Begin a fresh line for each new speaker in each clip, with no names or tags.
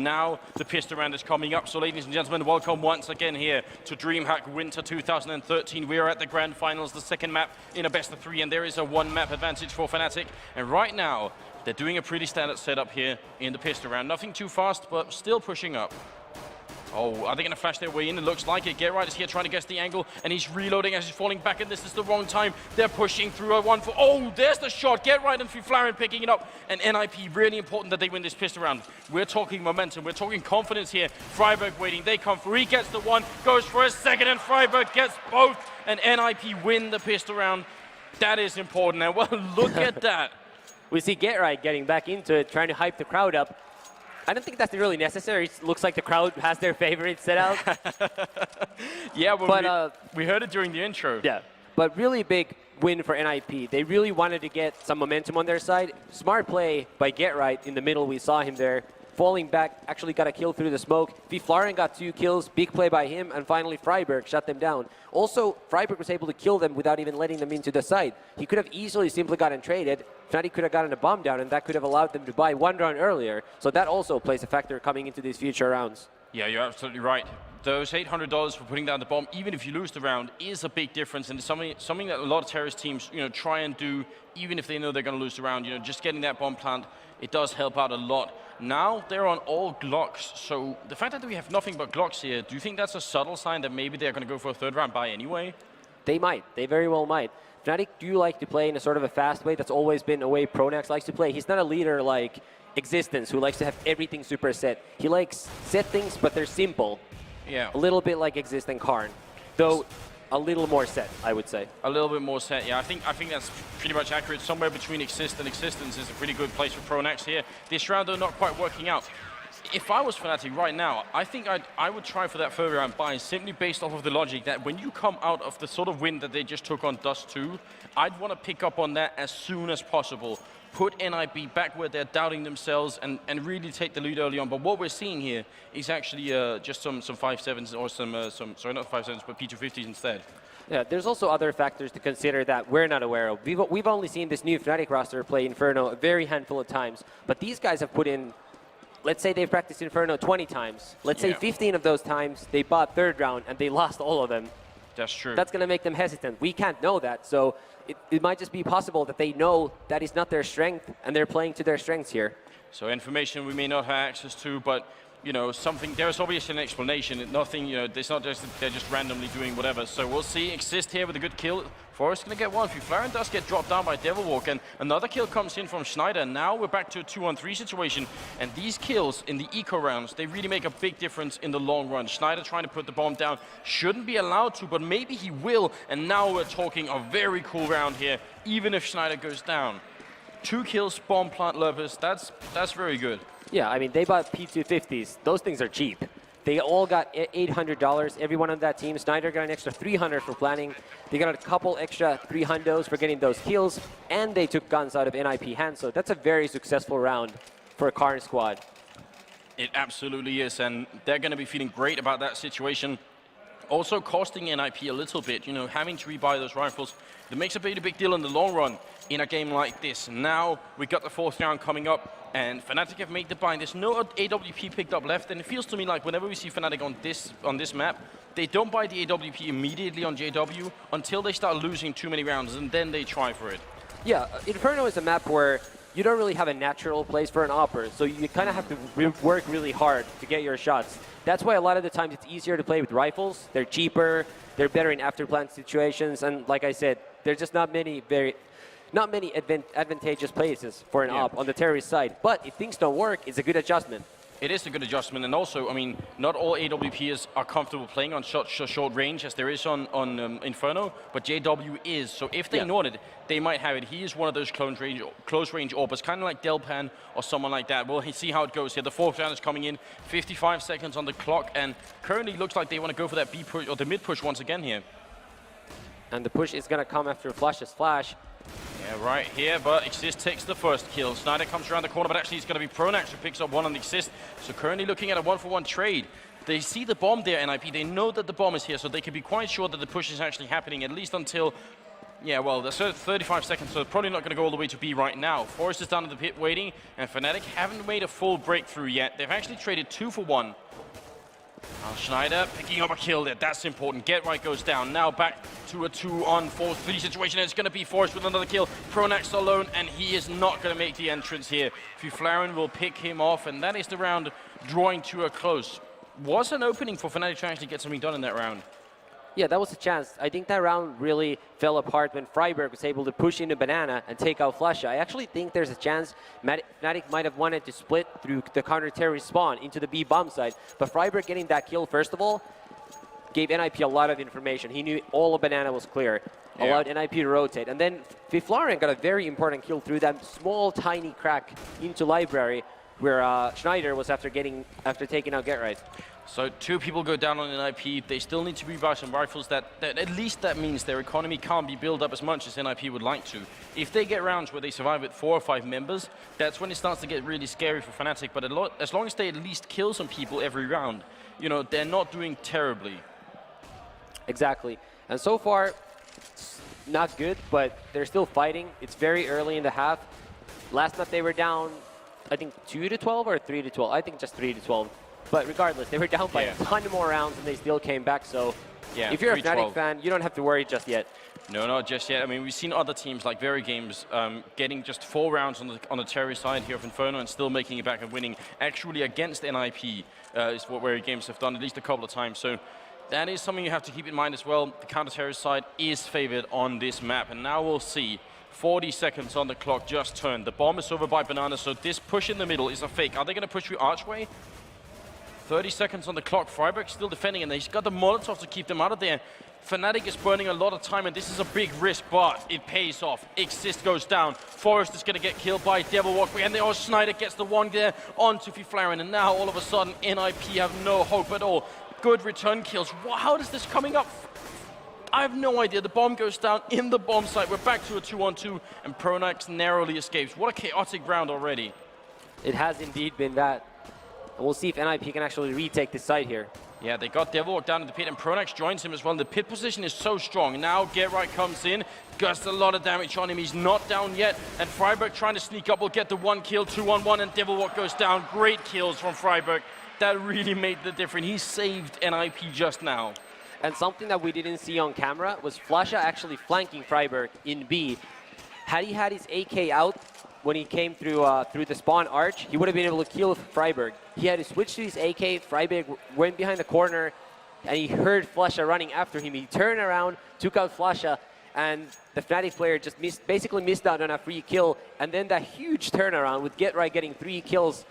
Now the pistol round is coming up, so ladies and gentlemen, welcome once again here to DreamHack Winter 2013. We are at the grand finals, the second map in a best of 3, and there is a 1 map advantage for Fnatic. And right now, they're doing a pretty standard setup here in the pistol round. Nothing too fast, but still pushing up. Oh, are they going to flash their way in? It looks like it. Get Right is here trying to guess the angle, and he's reloading as he's falling back, and this is the wrong time. They're pushing through a 1-4. Oh, there's the shot. Get Right and Fnatic picking it up. And NiP, really important that they win this pistol round. We're talking momentum. We're talking confidence here. Freiburg waiting. They come through. He gets the 1, goes for a second, and Freiburg gets both. And NiP win the pistol round. That is important. And well, look at that.
We see Get Right getting back into it, trying to hype the crowd up. I don't think that's really necessary. It looks like the crowd has their favorite set out.
Yeah, well, we heard it during the intro.
Yeah, but really big win for NiP. They really wanted to get some momentum on their side. Smart play by Get Right in the middle. We saw him there. Falling back, actually got a kill through the smoke. Fnatic got 2 kills, big play by him, and finally Freiburg shut them down. Also, Freiburg was able to kill them without even letting them into the side. He could have easily simply gotten traded. Fnatic could have gotten a bomb down, and that could have allowed them to buy 1 round earlier. So that also plays a factor coming into these future rounds.
Yeah, you're absolutely right. Those $800 for putting down the bomb, even if you lose the round, is a big difference, and it's something that a lot of terrorist teams, try and do, even if they know they're going to lose the round. Just getting that bomb plant, it does help out a lot. Now they're on all Glocks, so the fact that we have nothing but Glocks here, do you think that's a subtle sign that maybe they're going to go for a 3rd round buy anyway?
They might. They very well might. Fnatic do like to play in a sort of a fast way. That's always been a way Pronax likes to play. He's not a leader like Existence, who likes to have everything super set. He likes set things, but they're simple.
Yeah.
A little bit like Exist and Karn, though a little more set, I would say.
A little bit more set, yeah. I think that's pretty much accurate. Somewhere between Exist and Existence is a pretty good place for Pronax here. This round, they're not quite working out. If I was Fnatic right now, I think I would try for that 3rd round buy simply based off of the logic that when you come out of the sort of win that they just took on Dust 2, I'd want to pick up on that as soon as possible. Put NiP back where they're doubting themselves and really take the lead early on. But what we're seeing here is actually just some 5.7s or some sorry, not 5.7s, but P250s instead.
Yeah, there's also other factors to consider that we're not aware of. We've only seen this new Fnatic roster play Inferno a very handful of times, but these guys have put in, let's say they've practiced Inferno 20 times. Let's say 15 of those times they bought 3rd round and they lost all of them.
That's true.
That's going to make them hesitant. We can't know that, so it might just be possible that they know that is not their strength and they're playing to their strengths here.
So information we may not have access to, but something, there's obviously an explanation. Nothing, it's not just they're just randomly doing whatever. So we'll see. Exist here with a good kill. Forrest going to get 1. Flarin does get dropped down by Devilwalk, and another kill comes in from Schneider. Now we're back to a 2-on-3 situation, and these kills in the eco rounds, they really make a big difference in the long run. Schneider trying to put the bomb down, shouldn't be allowed to, but maybe he will, and now we're talking a very cool round here, even if Schneider goes down. 2 kills, bomb plant lovers, that's very good.
Yeah, I mean, they bought P250s. Those things are cheap. They all got $800, everyone on that team. Schneider got an extra $300 for planning. They got a couple extra $300s for getting those kills, and they took guns out of NiP hands. So that's a very successful round for a Karn squad.
It absolutely is, and they're going to be feeling great about that situation. Also costing NiP a little bit, having to rebuy those rifles. That makes a pretty big deal in the long run in a game like this. Now we got the 4th round coming up, and Fnatic have made the buy. There's no AWP picked up left, and it feels to me like whenever we see Fnatic on this map, they don't buy the AWP immediately on JW until they start losing too many rounds, and then they try for it.
Yeah, Inferno is a map where you don't really have a natural place for an opper, so you kind of have to work really hard to get your shots. That's why a lot of the times it's easier to play with rifles. They're cheaper, they're better in afterplant situations, and like I said, there's just not many advantageous places for an op on the terrorist side. But if things don't work, it's a good adjustment.
It is a good adjustment, and also, I mean, not all AWPers are comfortable playing on short range as there is on Inferno, but JW is. So if they know it, they might have it. He is one of those close range AWPers, kind of like Delpan or someone like that. We'll see how it goes here. The 4th round is coming in, 55 seconds on the clock, and currently looks like they want to go for that B push or the mid push once again here.
And the push is going to come after Flash's flash.
Yeah, right here, but Exist takes the 1st kill. Schneider comes around the corner, but actually it's going to be Pronax who picks up 1 on Exist. So currently looking at a 1-for-1 trade. They see the bomb there, NiP. They know that the bomb is here, so they can be quite sure that the push is actually happening, at least until Yeah, well, there's 35 seconds, so probably not going to go all the way to B right now. Forest is down in the pit waiting, and Fnatic haven't made a full breakthrough yet. They've actually traded 2 for 1. Schneider picking up a kill there. That's important. Get Right goes down. Now back to a 2-on-4-3 situation. It's going to be Forest with another kill. Pronax alone, and he is not going to make the entrance here. Flareon will pick him off, and that is the round drawing to a close. Was an opening for Fnatic to actually get something done in that round.
Yeah, that was a chance. I think that round really fell apart when Freiburg was able to push into Banana and take out Flasha. I actually think there's a chance Fnatic might have wanted to split through the counter-terrorist spawn into the B bomb side. But Freiburg getting that kill, first of all, gave NiP a lot of information. He knew all of Banana was clear, allowed NiP to rotate. And then Fiflarian got a very important kill through that small, tiny crack into Library, where Schneider was after taking out Get Right.
So 2 people go down on NiP. They still need to rebuy some rifles. That at least that means their economy can't be built up as much as NiP would like to. If they get rounds where they survive with 4 or 5 members, that's when it starts to get really scary for Fnatic. But as long as they at least kill some people every round, you know, they're not doing terribly.
Exactly. And so far, it's not good, but they're still fighting. It's very early in the half. Last map they were down, I think 2-12 or 3-12. I think just 3-12. But regardless, they were down by a ton more rounds and they still came back. So if you're a Fnatic fan, you don't have to worry just yet.
No, not just yet. I mean, we've seen other teams like Very Games getting just 4 rounds on the Terry side here of Inferno and still making it back and winning. Actually against NiP is what Very Games have done at least a couple of times. So that is something you have to keep in mind as well. The counter-terror side is favored on this map. And now we'll see. 40 seconds on the clock just turned. The bomb is over by Banana, so this push in the middle is a fake. Are they going to push through Archway? 30 seconds on the clock. Freiburg still defending, and he's got the Molotov to keep them out of there. Fnatic is burning a lot of time, and this is a big risk, but it pays off. Exist goes down. Forest is going to get killed by Devil Walk, and then Schneider gets the one there onto Fiflarian, and now all of a sudden NiP have no hope at all. Good return kills. How is this coming up? I have no idea. The bomb goes down in the bomb site. We're back to a 2-on-2, and Pronax narrowly escapes. What a chaotic round already.
It has indeed been that. And we'll see if NiP can actually retake the site here.
Yeah, they got Devil Walk down in the pit, and Pronax joins him as well. The pit position is so strong. Now Get Right comes in, does a lot of damage on him. He's not down yet, and Freiburg trying to sneak up will get the 1 kill, 2-on-1, and Devil Walk goes down. Great kills from Freiburg. That really made the difference. He saved NiP just now.
And something that we didn't see on camera was Flasha actually flanking Freiburg in B. Had he had his AK out when he came through the spawn arch, he would have been able to kill Freiburg. He had to switch to his AK. Freiburg went behind the corner, and he heard Flasha running after him. He turned around, took out Flasha, and the Fnatic player just basically missed out on a free kill. And then that huge turnaround with Get Right getting 3 kills.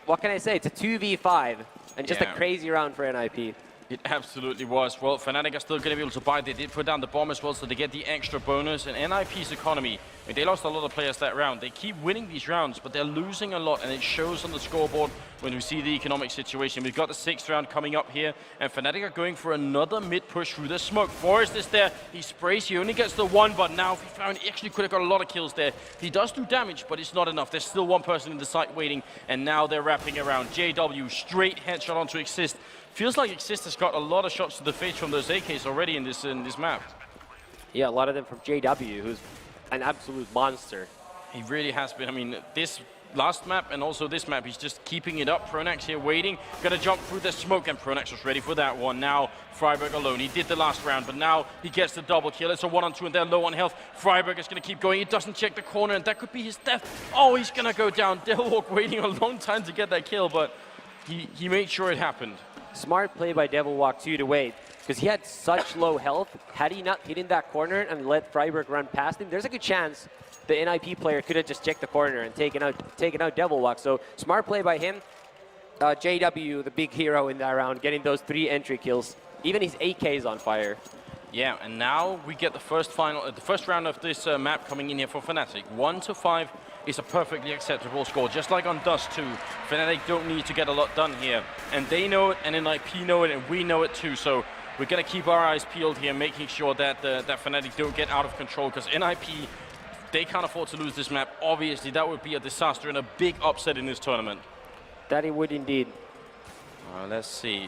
What can I say? It's a 2v5, and just a crazy round for NiP.
It absolutely was. Well, Fnatic are still going to be able to buy. They did put down the bomb as well, so they get the extra bonus. And NiP's economy, I mean, they lost a lot of players that round. They keep winning these rounds, but they're losing a lot, and it shows on the scoreboard when we see the economic situation. We've got the 6th round coming up here, and Fnatic are going for another mid-push through the smoke. Forest is there. He sprays. He only gets the 1, but now he actually could have got a lot of kills there. He does do damage, but it's not enough. There's still 1 person in the site waiting, and now they're wrapping around. JW, straight headshot onto Exist. Feels like Exist has got a lot of shots to the face from those AKs already in this map.
Yeah, a lot of them from JW, who's an absolute monster.
He really has been. I mean, this last map and also this map, he's just keeping it up. Pronax here waiting, gonna jump through the smoke, and Pronax was ready for that one. Now Freiburg alone. He did the last round, but now he gets the double kill. It's a 1-on-2, and they're low on health. Freiburg is gonna keep going. He doesn't check the corner, and that could be his death. Oh, he's gonna go down. Devilwalk waiting a long time to get that kill, but he made sure it happened.
Smart play by Devilwalk too to wait, because he had such low health. Had he not hit in that corner and let Freiburg run past him, there's a good chance the NiP player could have just checked the corner and taken out Devilwalk. So smart play by him. JW, the big hero in that round, getting those 3 entry kills. Even his AK is on fire.
Yeah, and now we get the first round of this map coming in here for Fnatic. 1-5 is a perfectly acceptable score, just like on Dust 2. Fnatic don't need to get a lot done here, and they know it, and NiP know it, and we know it too. So we're gonna keep our eyes peeled here, making sure that that Fnatic don't get out of control, because NiP, they can't afford to lose this map. Obviously, that would be a disaster and a big upset in this tournament.
That it would indeed.
Let's see.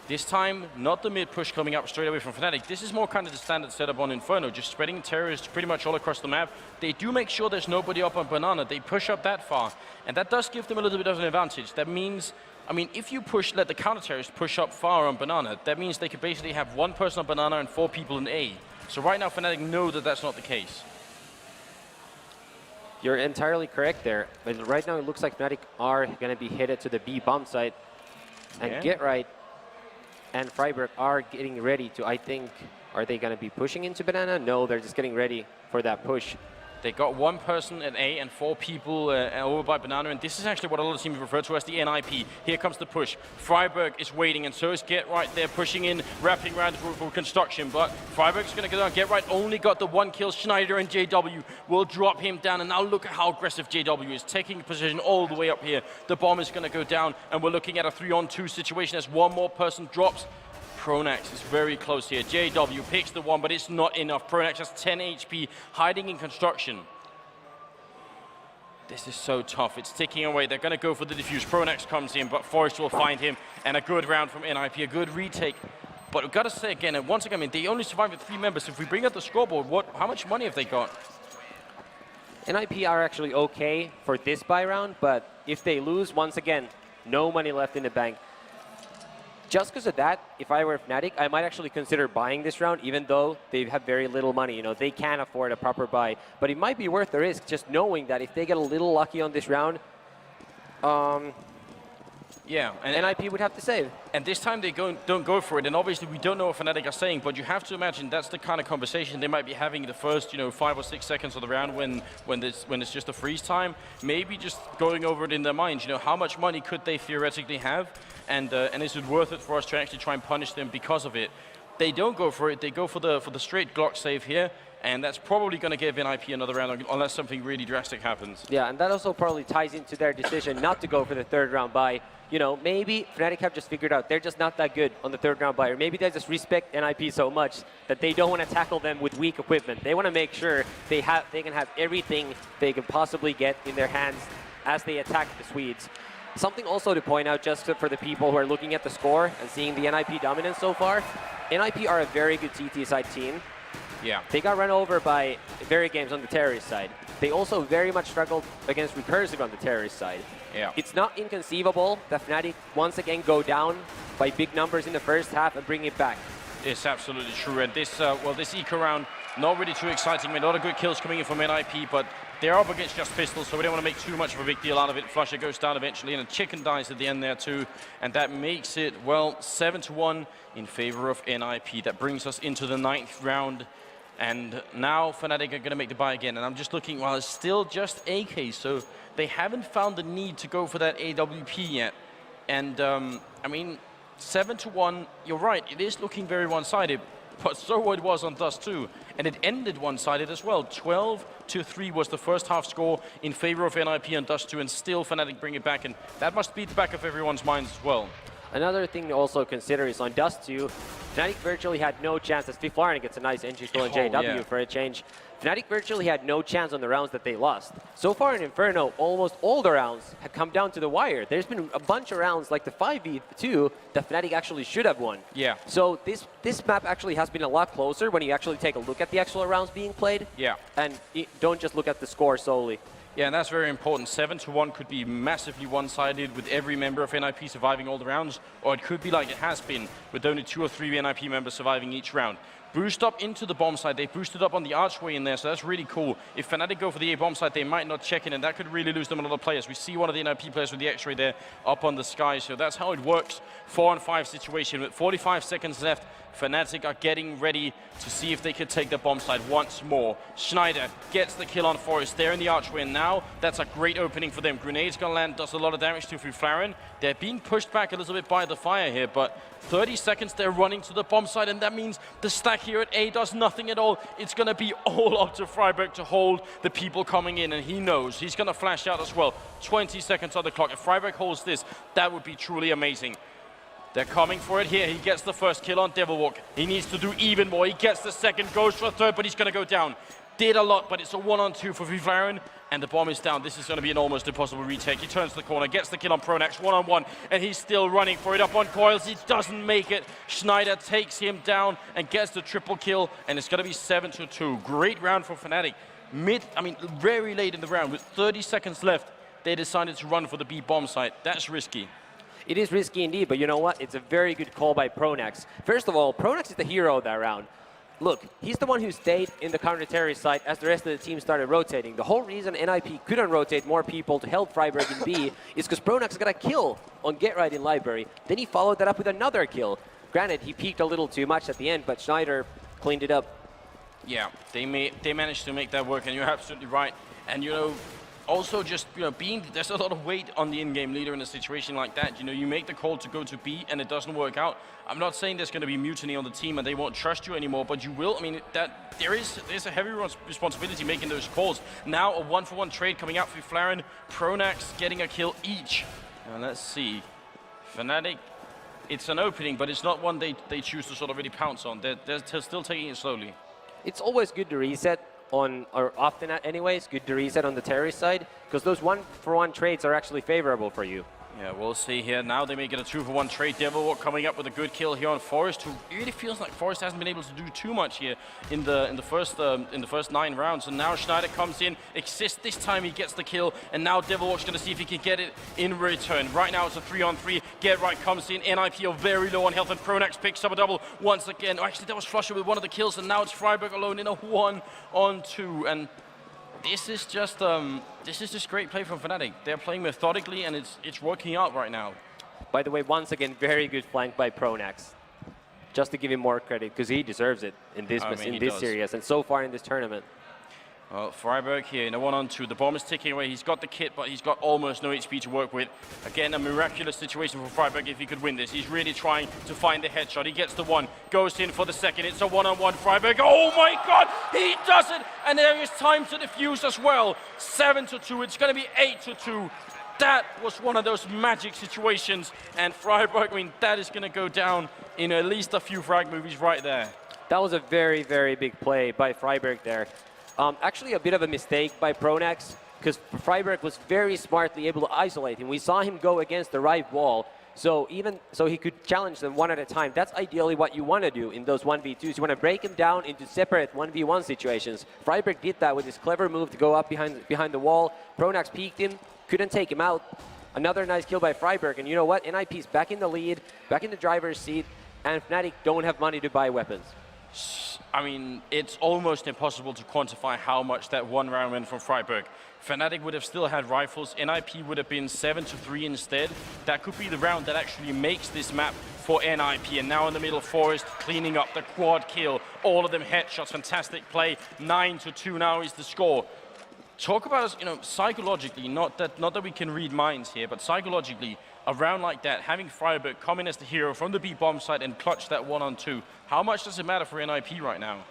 This time, not the mid push coming up straight away from Fnatic. This is more kind of the standard setup on Inferno, just spreading terrorists pretty much all across the map. They do make sure there's nobody up on Banana. They push up that far, and that does give them a little bit of an advantage. That means, I mean, if you let the counter terrorists push up far on Banana, that means they could basically have 1 person on Banana and 4 people in A. So right now, Fnatic know that that's not the case.
You're entirely correct there. But right now, it looks like Fnatic are going to be headed to the B bomb site. And Get Right and Freiburg are getting ready to, I think, are they going to be pushing into Banana? No, they're just getting ready for that push.
They got 1 person at A and 4 people over by Banana, and this is actually what a lot of teams refer to as the NiP. Here comes the push. Freiburg is waiting, and so is Get Right. They're pushing in, wrapping around for construction, but Freiburg's going to go down. Get Right only got the 1 kill. Schneider and JW will drop him down, and now look at how aggressive JW is, taking position all the way up here. The bomb is going to go down, and we're looking at a 3-on-2 situation as 1 more person drops. Pronax is very close here. JW picks the 1, but it's not enough. Pronax has 10 HP, hiding in construction. This is so tough. It's ticking away. They're going to go for the defuse. Pronax comes in, but Forrest will find him, and a good round from NiP, a good retake. But we've got to say again, and once again, I mean, they only survived with 3 members. If we bring up the scoreboard, how much money have they got?
NiP are actually okay for this buy round, but if they lose, once again, no money left in the bank. Just because of that, if I were Fnatic, I might actually consider buying this round, even though they have very little money. You know, they can't afford a proper buy. But it might be worth the risk, just knowing that if they get a little lucky on this round,
yeah, and
NiP would have to save.
And this time they don't go for it. And obviously we don't know what Fnatic are saying, but you have to imagine that's the kind of conversation they might be having the first, 5 or 6 seconds of the round when it's just a freeze time. Maybe just going over it in their minds. How much money could they theoretically have, and is it worth it for us to actually try and punish them because of it? They don't go for it. They go for the straight Glock save here. And that's probably going to give NiP another round unless something really drastic happens.
Yeah, and that also probably ties into their decision not to go for the 3rd round buy. Maybe Fnatic have just figured out they're just not that good on the 3rd round buy. Or maybe they just respect NiP so much that they don't want to tackle them with weak equipment. They want to make sure they can have everything they can possibly get in their hands as they attack the Swedes. Something also to point out, just for the people who are looking at the score and seeing the NiP dominance so far, NiP are a very good CT side team.
Yeah.
They got run over by Very Games on the terrorist side. They also very much struggled against Recursive on the terrorist side.
Yeah.
It's not inconceivable that Fnatic once again go down by big numbers in the first half and bring it back.
It's absolutely true. And this, this eco round, not really too exciting. I mean, a lot of good kills coming in from NiP, but they're up against just pistols, so we don't want to make too much of a big deal out of it. Flusher goes down eventually, and a chicken dies at the end there too. And that makes it, 7-1 in favor of NiP. That brings us into the 9th round. And now Fnatic are going to make the buy again. And I'm just looking, well, it's still just AK, so they haven't found the need to go for that AWP yet. And, I mean, 7-1, you're right, it is looking very one-sided, but so it was on Dust 2. And it ended one-sided as well. 12-3 was the first half score in favor of NiP on Dust 2, and still Fnatic bring it back. And that must be at the back of everyone's minds as well.
Another thing to also consider is on Dust 2, Fnatic virtually had no chance, as Fiflarn gets a nice entry kill on JW for a change. Fnatic virtually had no chance on the rounds that they lost. So far in Inferno, almost all the rounds have come down to the wire. There's been a bunch of rounds, like the 5v2, that Fnatic actually should have won.
Yeah.
So this map actually has been a lot closer when you actually take a look at the actual rounds being played.
Yeah.
And don't just look at the score solely.
Yeah, and that's very important. 7-1 could be massively one-sided with every member of NiP surviving all the rounds, or it could be like it has been, with only 2 or 3 NiP members surviving each round. Boost up into the bomb side. They boosted up on the archway in there, so that's really cool. If Fnatic go for the A bomb side, they might not check in, and that could really lose them a lot of players. We see one of the NiP players with the X-ray there up on the sky, so that's how it works. 4-on-5 situation with 45 seconds left. Fnatic are getting ready to see if they could take the bomb side once more. Schneider gets the kill on Forrest there in the archway, and now that's a great opening for them. Grenade's gonna land, does a lot of damage to Fiflarn. They're being pushed back a little bit by the fire here, but 30 seconds they're running to the bomb side, and that means the stack here at A does nothing at all. It's gonna be all up to Freiburg to hold the people coming in, and he knows he's gonna flash out as well. 20 seconds on the clock. If Freiburg holds this, that would be truly amazing. They're coming for it here. He gets the first kill on Devilwalk. He needs to do even more. He gets the second, goes for a third, but he's going to go down. Did a lot, but it's a 1-on-2 for Fiflarn, and the bomb is down. This is going to be an almost impossible retake. He turns the corner, gets the kill on Pronax, one-on-one, and he's still running for it up on Coils. He doesn't make it. Schneider takes him down and gets the triple kill, and it's going to be 7-2. Great round for Fnatic. Very late in the round, with 30 seconds left, they decided to run for the B bomb site. That's risky.
It is risky indeed, but you know what? It's a very good call by Pronax. First of all, Pronax is the hero of that round. Look, he's the one who stayed in the counter-terrorist site as the rest of the team started rotating. The whole reason NiP couldn't rotate more people to help Freiburg in B is because Pronax got a kill on Get Right in Library. Then he followed that up with another kill. Granted, he peaked a little too much at the end, but Schneider cleaned it up.
Yeah, they managed to make that work, and you're absolutely right. And also just there's a lot of weight on the in-game leader in a situation like that. You make the call to go to B and it doesn't work out. I'm not saying there's going to be mutiny on the team and they won't trust you anymore, but you will. There's a heavy responsibility making those calls. Now a 1-for-1 trade coming out for Flaren, Pronax getting a kill each. And let's see, Fnatic. It's an opening, but it's not one they choose to sort of really pounce on. They're still taking it slowly.
It's always good to reset on, or often anyways, good to reset on the terrorist side, because those 1-for-1 trades are actually favorable for you.
Yeah, we'll see here. Now they make it a 2-for-1 trade. Devilwalk coming up with a good kill here on Forest, who really feels like Forest hasn't been able to do too much here in the first 9 rounds. And now Schneider comes in, Exist. This time he gets the kill, and now Devilwalk's going to see if he can get it in return. Right now it's a 3-on-3. Get Right comes in. NiP are very low on health, and Pronax picks up a double once again. Oh, actually, that was Flusher with one of the kills, and now it's Freiburg alone in a 1-on-2. And this is just great play from Fnatic. They're playing methodically, and it's working out right now.
By the way, once again, very good flank by Pronax. Just to give him more credit, because he deserves it in this series and so far in this tournament.
Well, Freiburg here in a 1-on-2. The bomb is ticking away. He's got the kit, but he's got almost no HP to work with. Again, a miraculous situation for Freiburg if he could win this. He's really trying to find the headshot. He gets the one, goes in for the second. It's a 1-on-1 Freiburg. Oh my God, he does it! And there is time to defuse as well. 7-2, it's gonna be 8-2. That was one of those magic situations. And Freiburg, that is gonna go down in at least a few frag movies right there.
That was a very, very big play by Freiburg there. Actually, a bit of a mistake by Pronax, because Freiburg was very smartly able to isolate him. We saw him go against the right wall, so he could challenge them one at a time. That's ideally what you want to do in those 1v2s. You want to break him down into separate 1v1 situations. Freiburg did that with his clever move to go up behind the wall. Pronax peeked him, couldn't take him out. Another nice kill by Freiburg, and you know what? NiP's back in the lead, back in the driver's seat, and Fnatic don't have money to buy weapons.
It's almost impossible to quantify how much that one round went from Freiburg. Fnatic would have still had rifles. NiP would have been 7-3 instead. That could be the round that actually makes this map for NiP. And now in the middle, Forest cleaning up the quad kill. All of them headshots, fantastic play. 9-2 now is the score. Talk about, psychologically, not that we can read minds here, but psychologically, a round like that, having Freiburg come in as the hero from the B bomb side and clutch that 1-on-2, how much does it matter for NiP right now?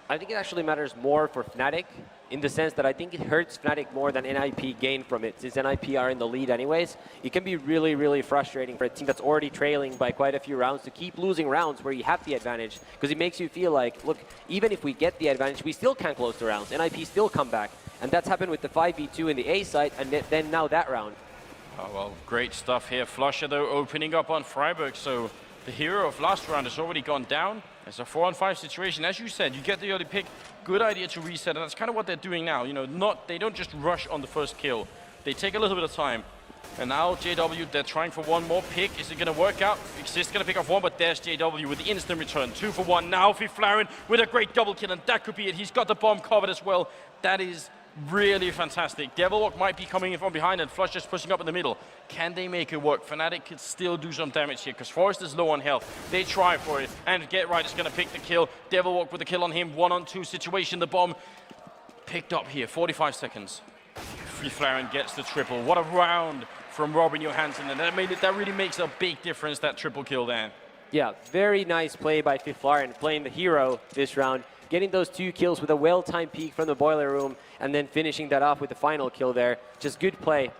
I think it actually matters more for Fnatic, in the sense that I think it hurts Fnatic more than NiP gain from it. Since NiP are in the lead anyways, it can be really, really frustrating for a team that's already trailing by quite a few rounds to keep losing rounds where you have the advantage, because it makes you feel like, look, even if we get the advantage, we still can't close the rounds. NiP still come back. And that's happened with the 5v2 in the A site, and then now that round.
Oh, well, great stuff here. Flusher, though, opening up on Freiburg. So the hero of last round has already gone down. It's a 4-on-5 situation. As you said, you get the early pick. Good idea to reset, and that's kind of what they're doing now. They don't just rush on the first kill. They take a little bit of time. And now JW, they're trying for one more pick. Is it going to work out? Exist going to pick off one, but there's JW with the instant return. 2-for-1. Now Flaren with a great double kill, and that could be it. He's got the bomb covered as well. That is really fantastic. Devilwalk might be coming in from behind, and Flush just pushing up in the middle. Can they make it work? Fnatic could still do some damage here, because Forest is low on health. They try for it, and Get Right is going to pick the kill. Devilwalk with the kill on him. 1-on-2 situation. The bomb picked up here. 45 seconds. Flaren gets the triple. What a round from Robin Johansson, and that really makes a big difference, that triple kill there.
Yeah, very nice play by Flaren, playing the hero this round. Getting those 2 kills with a well-timed peek from the boiler room, and then finishing that off with the final kill there. Just good play.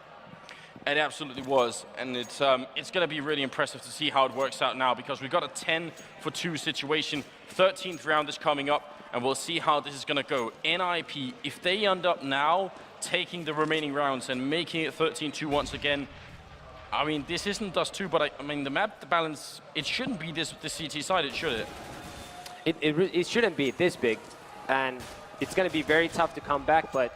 It absolutely was, and it's going to be really impressive to see how it works out now, because we've got a 10-for-2 situation. 13th round is coming up, and we'll see how this is going to go. NiP, if they end up now taking the remaining rounds and making it 13-2 once again. I mean, this isn't Dust 2, but I mean, the map, the balance, it shouldn't be this CT side, should it?
It shouldn't be this big, and it's going to be very tough to come back, but,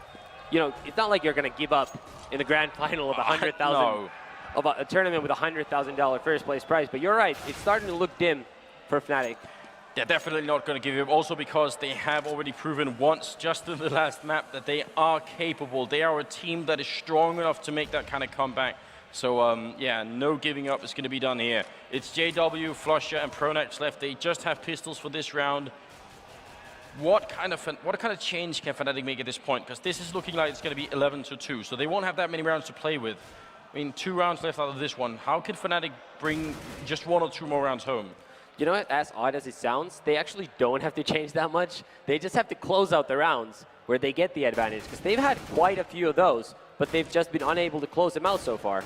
you know, it's not like you're going to give up in the grand final of 100,000,
no.
of a tournament with a $100,000 first place prize. But you're right, it's starting to look dim for Fnatic.
They're definitely not going to give up, also because they have already proven once, just in the last map, that they are capable. They are a team that is strong enough to make that kind of comeback. So, yeah, no giving up is going to be done here. It's JW, Flusher, and Pronax left. They just have pistols for this round. What kind of change can Fnatic make at this point? Because this is looking like it's going to be 11-2, so they won't have that many rounds to play with. I mean, 2 rounds left out of this one. How can Fnatic bring just 1 or 2 more rounds home?
You know what, as odd as it sounds, they actually don't have to change that much. They just have to close out the rounds where they get the advantage, because they've had quite a few of those, but they've just been unable to close them out so far.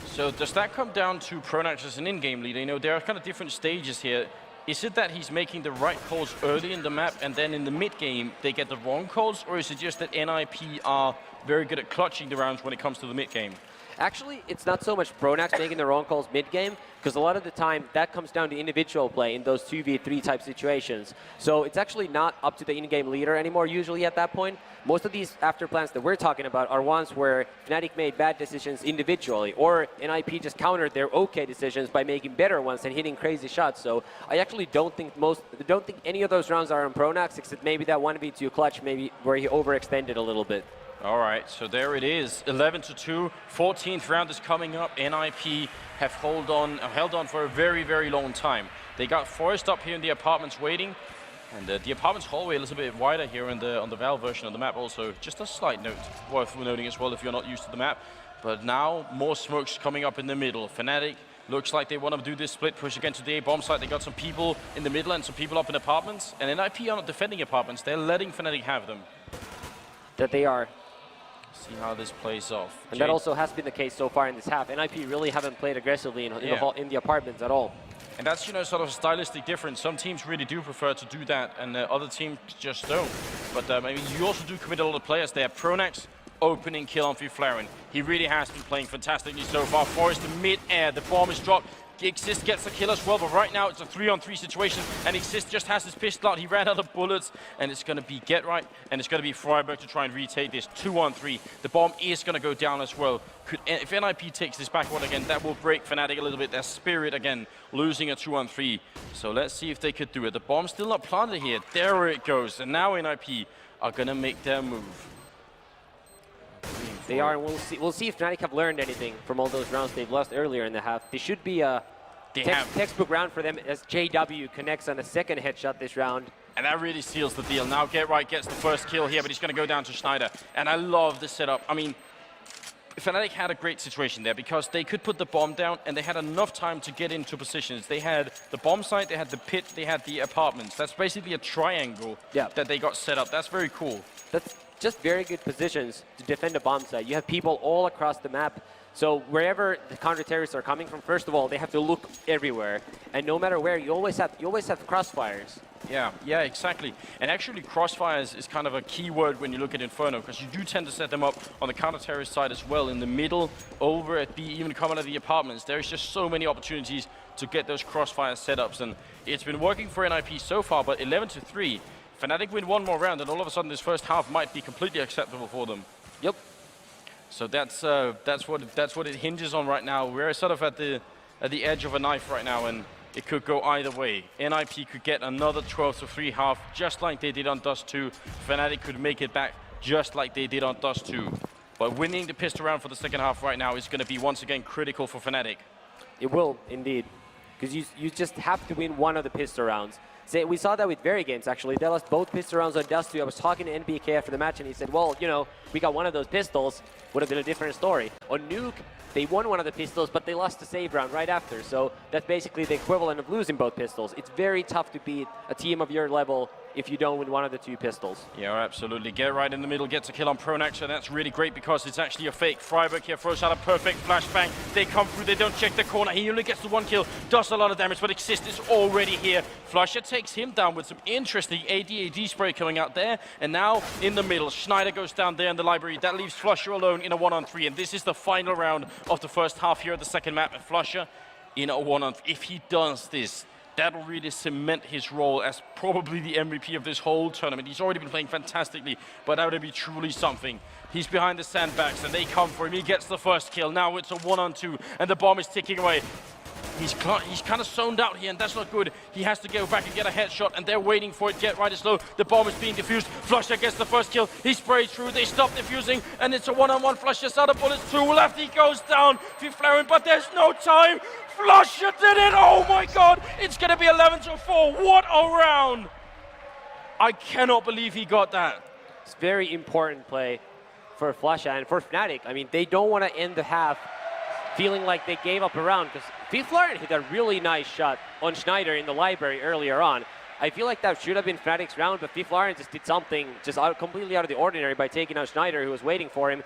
So does that come down to Pronax as an in-game leader? You know, there are kind of different stages here. Is it that he's making the right calls early in the map and then in the mid-game they get the wrong calls, or is it just that NiP are very good at clutching the rounds when it comes to the mid-game?
Actually, it's not so much Pronax making the wrong calls mid-game, because a lot of the time that comes down to individual play in those 2v3 type situations. So it's actually not up to the in-game leader anymore usually at that point. Most of these after plans that we're talking about are ones where Fnatic made bad decisions individually, or NiP just countered their okay decisions by making better ones and hitting crazy shots. So I actually don't think any of those rounds are on Pronax, except maybe that 1v2 clutch, maybe where he overextended a little bit.
All right, so there it is, 11-2. 14th round is coming up. NiP have held on for a very, very long time. They got Forest up here in the apartments waiting, and the apartments hallway a little bit wider here on the Valve version of the map. Also, just a slight note worth noting as well if you're not used to the map. But now more smokes coming up in the middle. Fnatic looks like they want to do this split push again to the A bomb site. They got some people in the middle and some people up in apartments, and NiP are not defending apartments. They're letting Fnatic have them.
That they are.
See how this plays off.
And that also has been the case so far in this half. NiP really haven't played aggressively in the apartments at all.
And that's, you know, sort of a stylistic difference. Some teams really do prefer to do that, and other teams just don't. But I mean, you also do commit a lot of players there. Pronax opening kill on Flaren. He really has been playing fantastically so far. Forest in mid-air, the bomb is dropped. Exist gets the kill as well, but right now it's a 3-on-3 situation, and Exist just has his pistol out. He ran out of bullets, and it's going to be Get Right, and it's going to be Freiburg to try and retake this 2-on-3. The bomb is going to go down as well. If NiP takes this back one again, that will break Fnatic a little bit. Their spirit again, losing a 2-on-3. So let's see if they could do it. The bomb's still not planted here. There it goes, and now NiP are going to make their move.
They are, and we'll see if Fnatic have learned anything from all those rounds they've lost earlier in the half. They should be a textbook round for them as JW connects on a second headshot this round.
And that really seals the deal. Now Get Right gets the first kill here, but he's going to go down to Schneider. And I love the setup. I mean, Fnatic had a great situation there because they could put the bomb down and they had enough time to get into positions. They had the bomb site, they had the pit, they had the apartments. That's basically a triangle that they got set up. That's very cool.
That's just very good positions to defend a bomb site. You have people all across the map. So wherever the counter-terrorists are coming from, first of all, they have to look everywhere. And no matter where, you always have crossfires.
Yeah, exactly. And actually, crossfires is kind of a key word when you look at Inferno, because you do tend to set them up on the counter-terrorist side as well, in the middle, over at B, even coming out of the apartments. There's just so many opportunities to get those crossfire setups, and it's been working for NiP so far, but 11-3. Fnatic win one more round, and all of a sudden this first half might be completely acceptable for them.
Yep.
So that's what it hinges on right now. We're sort of at the edge of a knife right now, and it could go either way. NiP could get another 12-3 half, just like they did on Dust 2. Fnatic could make it back, just like they did on Dust 2. But winning the pistol round for the second half right now is going to be once again critical for Fnatic.
It will indeed, because you just have to win one of the pistol rounds. We saw that with Very Games, actually. They lost both pistol rounds on Dust 2. I was talking to NBK after the match, and he said, well, you know, we got one of those pistols. Would have been a different story. On Nuke, they won one of the pistols, but they lost the save round right after. So that's basically the equivalent of losing both pistols. It's very tough to beat a team of your level if you don't win one of the two pistols.
Yeah, absolutely. Get right in the middle, gets a kill on Pronax, and that's really great because it's actually a fake. Freiburg here throws out a perfect flashbang. They come through, they don't check the corner. He only gets the one kill, does a lot of damage, but Exist is already here. Flusher takes him down with some interesting AD spray coming out there. And now in the middle, Schneider goes down there in the library. That leaves Flusher alone in a 1-on-3. And this is the final round of the first half here at the second map. And Flusher in a 1-on-3. If he does this, that'll really cement his role as probably the MVP of this whole tournament. He's already been playing fantastically, but that would be truly something. He's behind the sandbags, and they come for him. He gets the first kill. Now it's a 1-on-2, and the bomb is ticking away. He's kind of zoned out here, and that's not good. He has to go back and get a headshot, and they're waiting for it. Get right is low. The bomb is being defused. Flusher gets the first kill. He sprays through. They stop defusing, and it's a 1-on-1. Flusher's out of bullets. 2 left. He goes down. Flaring, but there's no time. Flusher did it! Oh my god! It's gonna be 11-4. What a round! I cannot believe he got that.
It's very important play for Flusher and for Fnatic. I mean, they don't want to end the half feeling like they gave up a round, because Flaring hit a really nice shot on Schneider in the library earlier on. I feel like that should have been Fnatic's round, but Flaring just did something just completely out of the ordinary by taking out Schneider, who was waiting for him.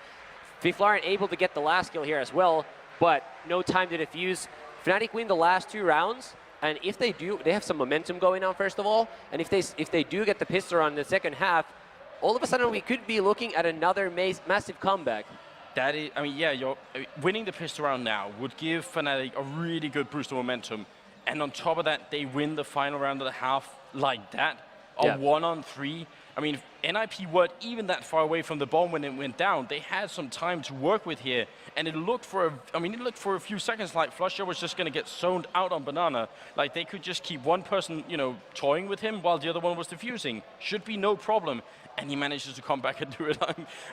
Flaring able to get the last kill here as well, but no time to defuse. Fnatic win the last 2 rounds, and if they do, they have some momentum going on first of all, and if they do get the pistol on the second half, all of a sudden we could be looking at another massive comeback.
That is, I mean, yeah, winning the pistol round now would give Fnatic a really good boost of momentum, and on top of that, they win the final round of the half like that, a 1-on-3. I mean, NiP weren't even that far away from the bomb when it went down. They had some time to work with here, and it looked for a few seconds like Flusher was just going to get zoned out on Banana. Like they could just keep one person, toying with him while the other one was defusing. Should be no problem, and he manages to come back and do it.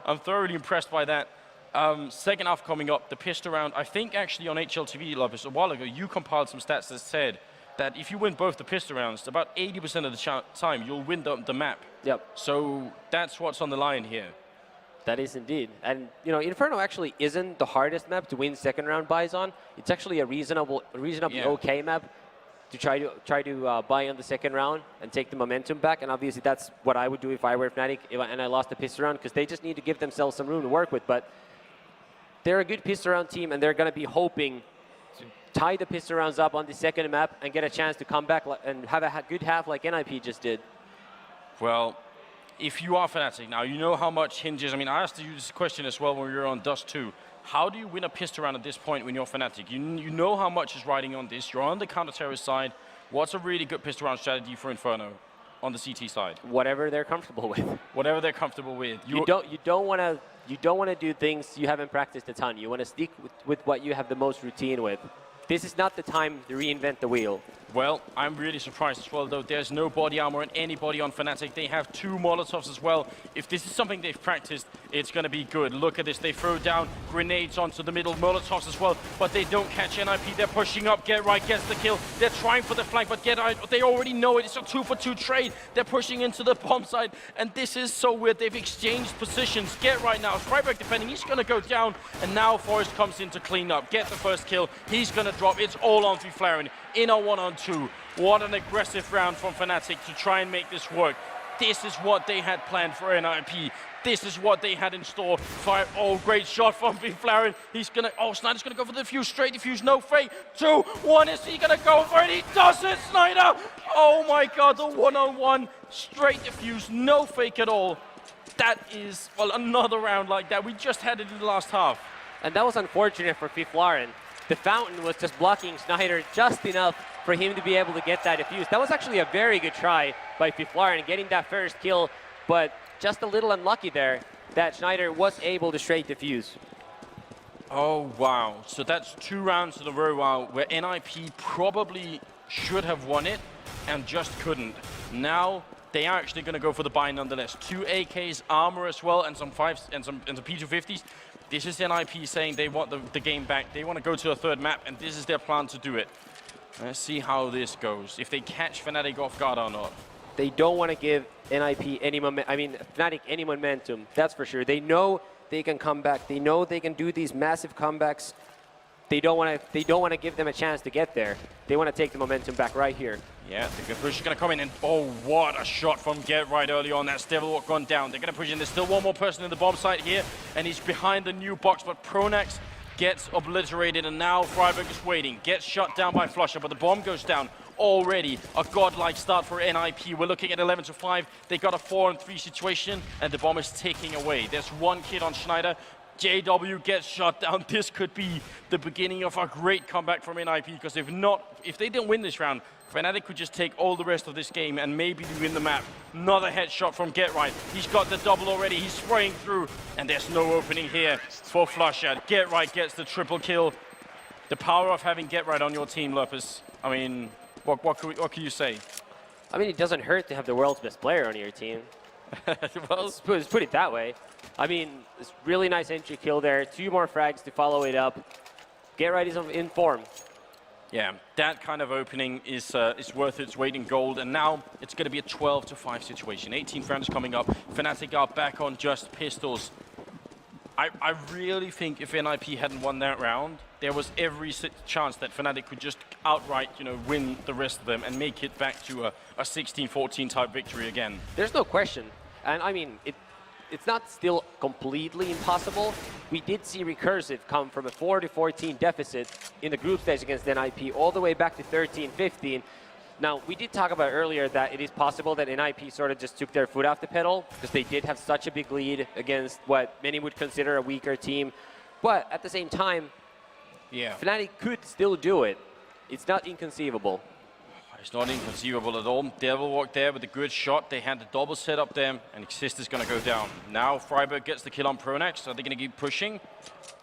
I'm thoroughly impressed by that. Second half coming up, the pistol round. I think actually on HLTV, Lovis, a while ago, you compiled some stats that said that if you win both the pistol rounds, about 80% of the time you'll win the map.
Yep.
So that's what's on the line here.
That is indeed. And, Inferno actually isn't the hardest map to win second round buys on. It's actually a reasonably okay map to try to buy on the second round and take the momentum back. And obviously that's what I would do if I were Fnatic and I lost the pistol round, because they just need to give themselves some room to work with. But they're a good pistol round team, and they're going to be hoping to tie the pistol rounds up on the second map and get a chance to come back and have a good half like NiP just did.
Well, if you are Fnatic now, you know how much hinges. I mean, I asked you this question as well when we were on Dust 2. How do you win a pistol round at this point when you're Fnatic? You know how much is riding on this. You're on the counter-terrorist side. What's a really good pistol round strategy for Inferno on the CT side?
Whatever they're comfortable with.
Whatever they're comfortable with.
You don't want to do things you haven't practiced a ton. You want to stick with what you have the most routine with. This is not the time to reinvent the wheel.
Well, I'm really surprised as well, though. There's no body armor and anybody on Fnatic. They have 2 Molotovs as well. If this is something they've practiced, it's going to be good. Look at this. They throw down grenades onto the middle, Molotovs as well, but they don't catch NiP. They're pushing up. Get right gets the kill. They're trying for the flank, but Get right, they already know it. It's a 2-for-2 trade. They're pushing into the bomb side, and this is so weird. They've exchanged positions. Get right now. Freiburg defending. He's going to go down, and now Forrest comes in to clean up. Get the first kill. He's going to drop. It's all on Flaring in a 1-on-2. What an aggressive round from Fnatic to try and make this work. This is what they had planned for NiP. This is what they had in store. Great shot from Flaring. Snyder's gonna go for the defuse, straight defuse, no fake. 2, 1, is he gonna go for it? He does it, Snyder! Oh my god, the 1-on-1, straight defuse, no fake at all. That is, another round like that. We just had it in the last half.
And that was unfortunate for Flaring. The fountain was just blocking Schneider just enough for him to be able to get that defuse. That was actually a very good try by Flaring getting that first kill, but just a little unlucky there that Schneider was able to straight defuse.
Oh, wow. So that's 2 rounds in a row where NiP probably should have won it and just couldn't. Now they are actually going to go for the buy nonetheless. 2 AKs, armor as well, and some P250s. This is NiP saying they want the game back. They want to go to a third map, and this is their plan to do it. Let's see how this goes, if they catch Fnatic off guard or not.
They don't want to give NiP Fnatic any momentum, that's for sure. They know they can come back. They know they can do these massive comebacks they don't want to give them a chance to get there. They want to take the momentum back right here.
Yeah, the good push is going to come in, and oh, what a shot from Get Right early on. That's Devilwalk gone down. They're going to push in. There's still one more person in the bomb site here, and he's behind the new box, but Pronax gets obliterated, and now Freiburg is waiting. Gets shut down by Flusher, but the bomb goes down. Already a godlike start for NiP. We're looking at 11-5. They got a 4-on-3 situation, and the bomb is ticking away. There's one kid on Schneider. JW gets shut down. This could be the beginning of a great comeback from NiP, because if they didn't win this round, Fnatic could just take all the rest of this game and maybe win the map. Another headshot from Get Right. He's got the double already. He's spraying through, and there's no opening here for Flusher. Get Right gets the triple kill. The power of having Get Right on your team, Lopez. I mean, what can you say?
I mean, it doesn't hurt to have the world's best player on your team.
Well,
let's put it that way. I mean, it's really nice entry kill there. 2 more frags to follow it up. Get Right is in form.
Yeah, that kind of opening is worth its weight in gold, and now it's going to be a 12-5 situation. 18th round is coming up. Fnatic are back on just pistols. I really think if NiP hadn't won that round, there was every chance that Fnatic could just outright, win the rest of them and make it back to a 16-14 type victory again.
There's no question. And I mean, it's not still completely impossible. We did see Recursive come from a 4-14 deficit in the group stage against NiP all the way back to 13-15. Now, we did talk about earlier that it is possible that NiP sort of just took their foot off the pedal because they did have such a big lead against what many would consider a weaker team. But at the same time,
yeah,
Fnatic could still do it. It's not inconceivable.
It's not inconceivable at all. Devilwalk there with a good shot. They had the double set up there, and Exist is going to go down. Now Freiburg gets the kill on Pronax. Are they going to keep pushing?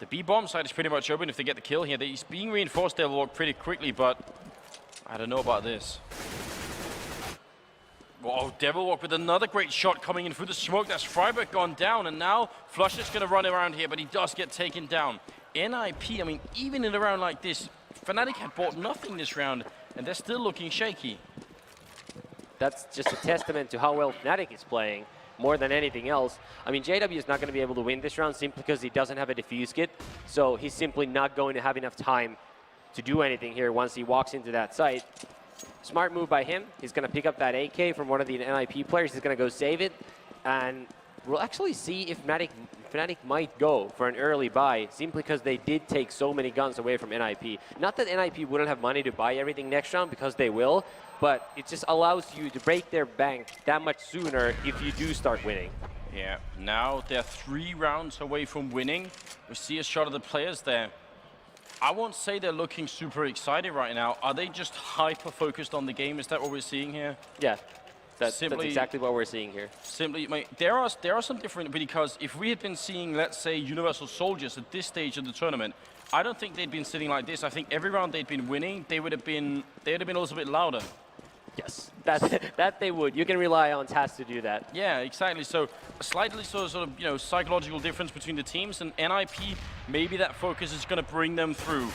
The B-bomb side is pretty much open if they get the kill here. He's being reinforced, Devilwalk, pretty quickly, but I don't know about this. Whoa, Devilwalk with another great shot coming in through the smoke. That's Freiburg gone down, and now Flusher's going to run around here, but he does get taken down. NiP, I mean, even in a round like this, Fnatic had bought nothing this round, and they're still looking shaky.
That's just a testament to how well Fnatic is playing, more than anything else. I mean, JW is not going to be able to win this round simply because he doesn't have a defuse kit, so he's simply not going to have enough time to do anything here once he walks into that site. Smart move by him. He's going to pick up that AK from one of the NiP players. He's going to go save it, and we'll actually see if Fnatic might go for an early buy, simply because they did take so many guns away from NiP. Not that NiP wouldn't have money to buy everything next round, because they will, but it just allows you to break their bank that much sooner if you do start winning.
Yeah, now they're 3 rounds away from winning. We see a shot of the players there. I won't say they're looking super excited right now. Are they just hyper-focused on the game? Is that what we're seeing here?
Yeah. That's exactly what we're seeing here.
Simply, there are some different, because if we had been seeing, let's say, Universal Soldiers at this stage of the tournament, I don't think they'd been sitting like this. I think every round they'd been winning, they would have been a little bit louder.
Yes, that they would. You can rely on Taz to do that.
Yeah, exactly. So a slightly sort of psychological difference between the teams, and NiP, maybe that focus is going to bring them through.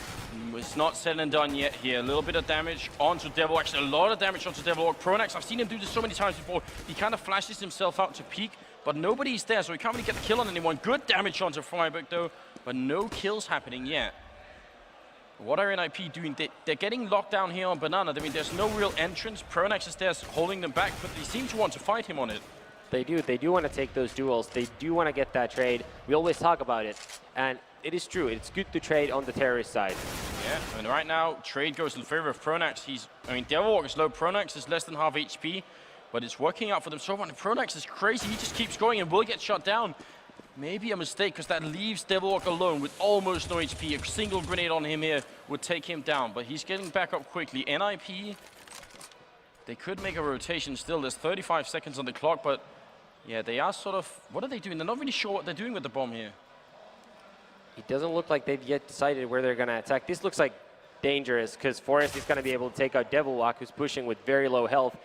It's not said and done yet here. A little bit of damage onto Devil. Actually, a lot of damage onto Devilwalk. Pronax, I've seen him do this so many times before. He kind of flashes himself out to peek, but nobody's there, so he can't really get the kill on anyone. Good damage onto Freiburg, though, but no kills happening yet. What are NiP doing? They're getting locked down here on Banana. I mean, there's no real entrance. Pronax is there holding them back, but they seem to want to fight him on it.
They do. They do want to take those duels. They do want to get that trade. We always talk about it, and it is true. It's good to trade on the terrorist side.
Yeah, and right now, trade goes in favor of Pronax. Devilwalk is low. Pronax is less than half HP, but it's working out for them so far. And Pronax is crazy. He just keeps going and will get shot down. Maybe a mistake, because that leaves Devilwalk alone with almost no HP. A single grenade on him here would take him down, but he's getting back up quickly. NiP, they could make a rotation still. There's 35 seconds on the clock, but yeah, they are sort of... What are they doing? They're not really sure what they're doing with the bomb here.
It doesn't look like they've yet decided where they're going to attack. This looks like dangerous, because Forrest is going to be able to take out Devilwalk, who's pushing with very low health.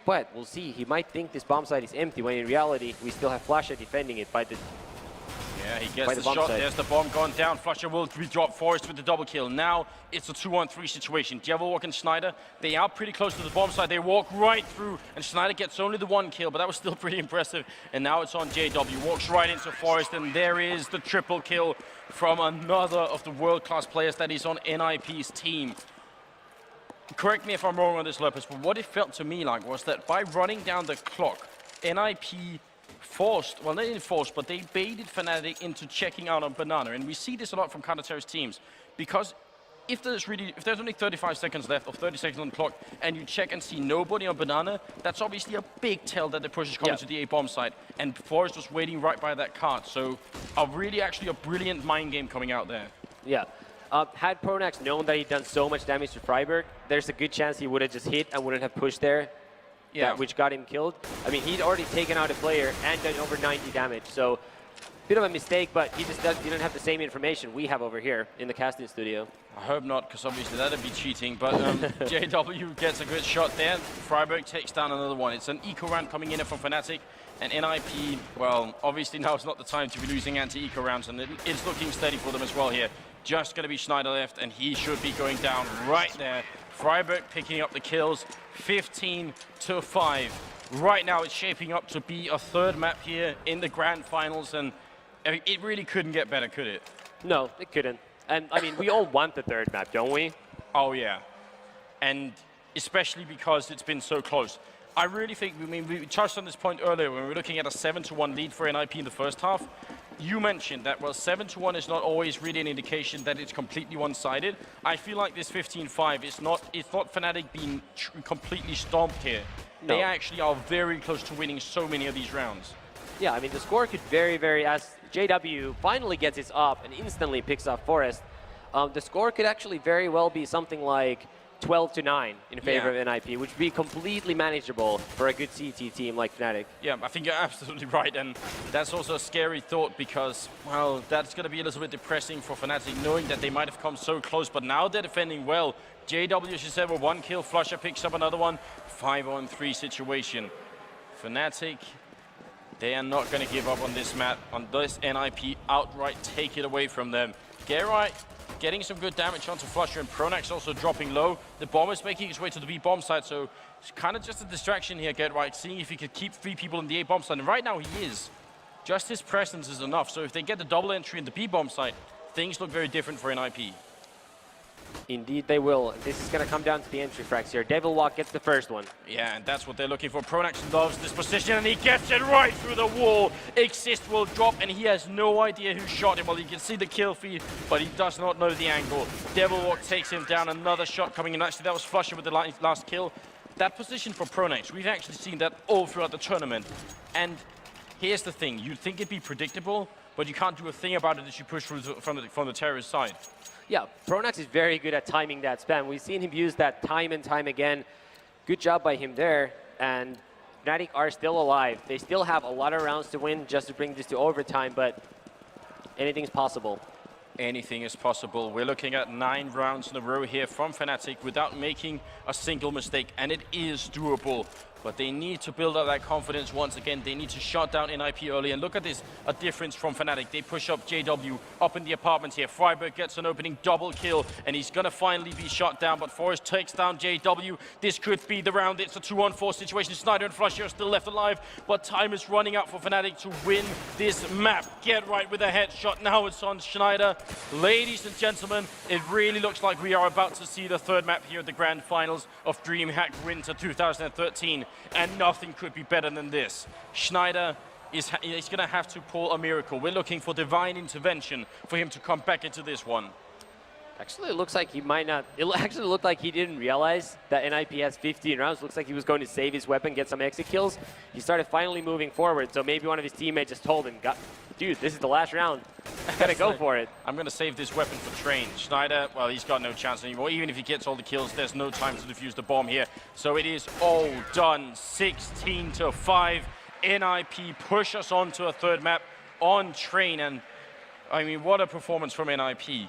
But we'll see. He might think this bomb site is empty, when in reality, we still have Flasher defending it by the...
Yeah, he gets the shot. There's the bomb gone down. Flusher will be dropped. Forest with the double kill. Now it's a 2-on-3 situation. Devilwalk and Schneider, they are pretty close to the bomb site. They walk right through, and Schneider gets only the 1 kill, but that was still pretty impressive. And now it's on JW. Walks right into Forest, and there is the triple kill from another of the world-class players that is on NiP's team. Correct me if I'm wrong on this, Lopez, but what it felt to me like was that by running down the clock, NiP forced, well, they didn't force, but they baited Fnatic into checking out on Banana. And we see this a lot from counter-terrorist teams, because if there's only 35 seconds left or 30 seconds on the clock, and you check and see nobody on Banana, that's obviously a big tell that the push is coming to the A bomb site. And Forrest was waiting right by that cart. So actually a brilliant mind game coming out there.
Yeah. Had Pronax known that he'd done so much damage to Freiburg, there's a good chance he would have just hit and wouldn't have pushed there. Yeah. Which got him killed. I mean, he'd already taken out a player and done over 90 damage. So, bit of a mistake, but he just didn't have the same information we have over here in the casting studio.
I hope not, because obviously that'd be cheating. But JW gets a good shot there. Freiburg takes down another one. It's an eco round coming in from Fnatic. And NiP, well, obviously now is not the time to be losing anti-eco rounds, and it's looking steady for them as well here. Just going to be Schneider left, and he should be going down right there. Freiburg picking up the kills, 15-5. Right now it's shaping up to be a third map here in the grand finals, and it really couldn't get better, could it?
No, it couldn't. And I mean, we all want the third map, don't we?
Oh yeah, and especially because it's been so close. I really think, I mean, we touched on this point earlier when we were looking at a 7-1 lead for NiP in the first half. You mentioned that, well, 7-1 is not always really an indication that it's completely one-sided. I feel like this 15-5 it's not Fnatic being completely stomped here. No. They actually are very close to winning so many of these rounds.
Yeah, I mean, the score could as JW finally gets his up and instantly picks up Forest, the score could actually very well be something like 12-9 in favor of NiP, which would be completely manageable for a good CT team like Fnatic.
Yeah, I think you're absolutely right, and that's also a scary thought because, well, that's going to be a little bit depressing for Fnatic, knowing that they might have come so close, but now they're defending well. JW, as you said, with 1 kill, Flusher picks up another one, 5-on-3 situation. Fnatic, they are not going to give up on this map, on this NiP outright take it away from them. Geralt getting some good damage onto Flusher, and Pronax also dropping low. The bomb is making its way to the B bomb site, so it's kind of just a distraction here, Geralt, seeing if he could keep 3 people in the A bomb site, and right now he is. Just his presence is enough, so if they get the double entry in the B bomb site, things look very different for NiP.
Indeed they will. This is going to come down to the entry frags here. Devilwalk gets the first one.
Yeah, and that's what they're looking for. Pronax loves this position, and he gets it right through the wall. Exist will drop, and he has no idea who shot him. Well, you can see the kill feed, but he does not know the angle. Devilwalk takes him down. Another shot coming in. Actually, that was Flusher with the last kill. That position for Pronax, we've actually seen that all throughout the tournament. And here's the thing. You'd think it'd be predictable, but you can't do a thing about it as you push through from the terrorist side.
Yeah, Pronax is very good at timing that spam. We've seen him use that time and time again. Good job by him there. And Fnatic are still alive. They still have a lot of rounds to win just to bring this to overtime, but anything's possible.
Anything is possible. We're looking at 9 rounds in a row here from Fnatic without making a single mistake, and it is doable. But they need to build up that confidence once again. They need to shut down NiP early. And look at this, a difference from Fnatic. They push up JW up in the apartment here. Freiburg gets an opening double kill, and he's going to finally be shot down. But Forrest takes down JW. This could be the round. It's a 2-on-4 situation. Schneider and Flusher are still left alive, but time is running out for Fnatic to win this map. Get right with a headshot. Now it's on Schneider. Ladies and gentlemen, it really looks like we are about to see the third map here at the grand finals of DreamHack Winter 2013. And nothing could be better than this. Schneider is going to have to pull a miracle. We're looking for divine intervention for him to come back into this one.
Actually, it looks like he might not. It actually looked like he didn't realize that NiP has 15 rounds. Looks like he was going to save his weapon, get some exit kills. He started finally moving forward, so maybe one of his teammates just told him, dude, this is the last round. Gotta go for it. I'm
going to save this weapon for Train. Schneider, well, he's got no chance anymore. Even if he gets all the kills, there's no time to defuse the bomb here. So it is all done. 16-5. NiP push us on to a third map on Train. And I mean, what a performance from NiP.